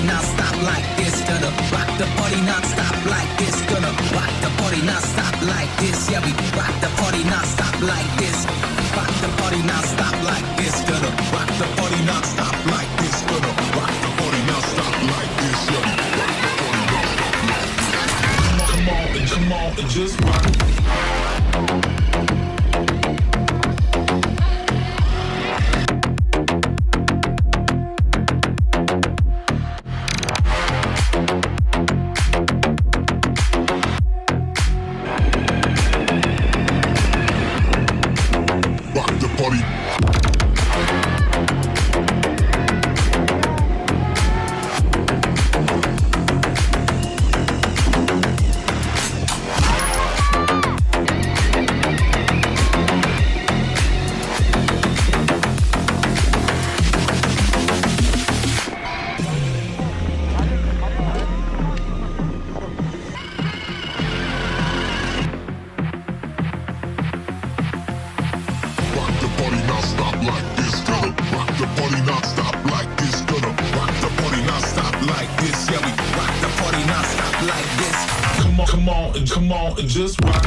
not stop like this. Gonna rock the party not stop like this. Gonna rock the party not stop like this. Yeah, we rock the party not stop like this. Rock the party not stop like this. Gonna rock the party not stop like this. Gonna rock the party not stop like this. Yeah, we rock the party not stop like this. Come on and just rock. Come on and just rock.